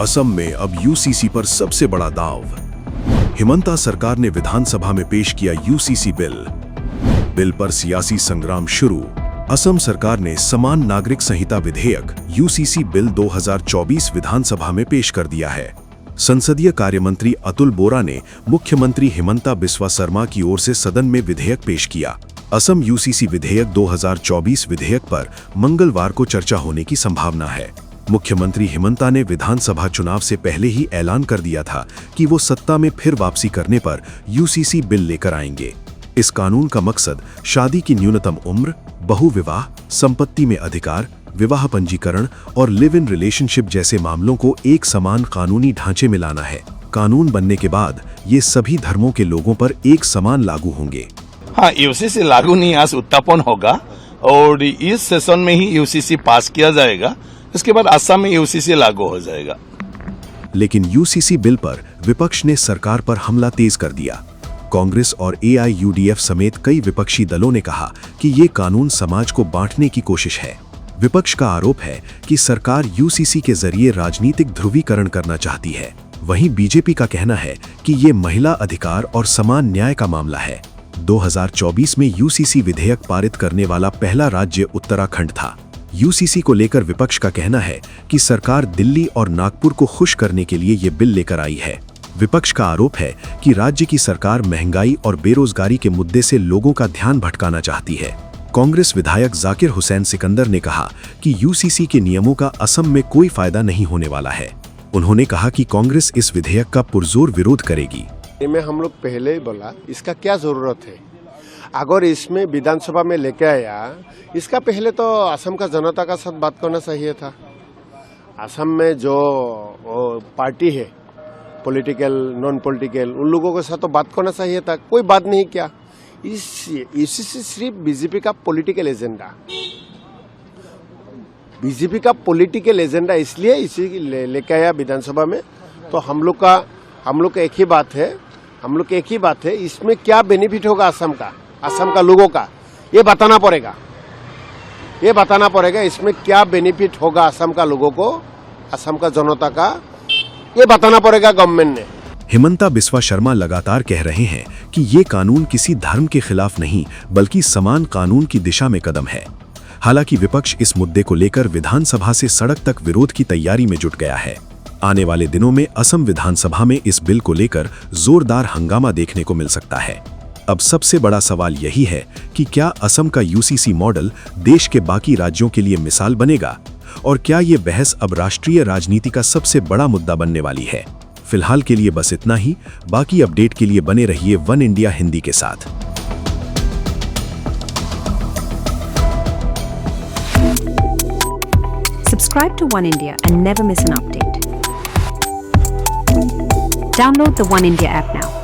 असम में अब यूसीसी पर सबसे बड़ा दाव। हिमंता सरकार ने विधानसभा में पेश किया यूसीसी बिल पर सियासी संग्राम शुरू। असम सरकार ने समान नागरिक संहिता विधेयक यूसीसी बिल 2024 विधानसभा में पेश कर दिया है। संसदीय कार्य मंत्री अतुल बोरा ने मुख्यमंत्री हिमंता बिस्वा शर्मा की ओर से सदन में विधेयक पेश किया। असम यूसीसी विधेयक 2024 विधेयक पर मंगलवार को चर्चा होने की संभावना है। मुख्यमंत्री हिमंता ने विधानसभा चुनाव से पहले ही ऐलान कर दिया था कि वो सत्ता में फिर वापसी करने पर यूसीसी बिल लेकर आएंगे। इस कानून का मकसद शादी की न्यूनतम उम्र, बहुविवाह, संपत्ति में अधिकार, विवाह पंजीकरण और लिव इन रिलेशनशिप जैसे मामलों को एक समान कानूनी ढांचे में लाना है। कानून बनने के बाद ये सभी धर्मों के लोगों पर एक समान लागू होंगे। हाँ, यूसीसी लागू नहीं, आज उत्थापन होगा और इस सेशन में ही यूसीसी पास किया जाएगा। इसके बाद असम में यूसीसी लागू हो जाएगा। लेकिन यूसीसी बिल पर विपक्ष ने सरकार पर हमला तेज कर दिया। कांग्रेस और एआईयूडीएफ समेत कई विपक्षी दलों ने कहा कि ये कानून समाज को बांटने की कोशिश है। विपक्ष का आरोप है कि सरकार यूसीसी के जरिए राजनीतिक ध्रुवीकरण करना चाहती है। वहीं बीजेपी का कहना है कि ये महिला अधिकार और समान न्याय का मामला है। 2024 में यूसीसी विधेयक पारित करने वाला पहला राज्य उत्तराखंड था। यूसीसी को लेकर विपक्ष का कहना है कि सरकार दिल्ली और नागपुर को खुश करने के लिए ये बिल लेकर आई है। विपक्ष का आरोप है कि राज्य की सरकार महंगाई और बेरोजगारी के मुद्दे से लोगों का ध्यान भटकाना चाहती है। कांग्रेस विधायक जाकिर हुसैन सिकंदर ने कहा कि यूसीसी के नियमों का असम में कोई फायदा नहीं होने वाला है। उन्होंने कहा कि कांग्रेस इस विधेयक का पुरजोर विरोध करेगी। में हम लोग पहले ही बोला इसका क्या जरूरत है। अगर इसमें विधानसभा में लेके आया, इसका पहले तो असम का जनता का साथ बात करना चाहिए था। असम में जो पार्टी है, पॉलिटिकल नॉन पॉलिटिकल, उन लोगों के साथ तो बात करना चाहिए था। कोई बात नहीं किया। इससे सिर्फ बीजेपी का पॉलिटिकल एजेंडा, बीजेपी का पॉलिटिकल एजेंडा इसलिए इसी लेके आया विधानसभा में। तो हम लोग का एक ही बात है, इसमें क्या बेनिफिट होगा असम का लोगों का, ये बताना पड़ेगा। इसमें क्या बेनिफिट होगा असम का लोगों को, असम का जनता का, ये बताना पड़ेगा गवर्नमेंट ने। हिमंता बिस्वा शर्मा लगातार कह रहे हैं कि ये कानून किसी धर्म के खिलाफ नहीं बल्कि समान कानून की दिशा में कदम है। हालांकि विपक्ष इस मुद्दे को लेकर विधानसभा से सड़क तक विरोध की तैयारी में जुट गया है। आने वाले दिनों में असम विधानसभा में इस बिल को लेकर जोरदार हंगामा देखने को मिल सकता है। अब सबसे बड़ा सवाल यही है कि क्या असम का यूसीसी मॉडल देश के बाकी राज्यों के लिए मिसाल बनेगा और क्या ये बहस अब राष्ट्रीय राजनीति का सबसे बड़ा मुद्दा बनने वाली है। फिलहाल के लिए बस इतना ही। बाकी अपडेट के लिए बने रहिए वन इंडिया हिंदी के साथ। Subscribe to One India and never miss an update. Download the One India app now.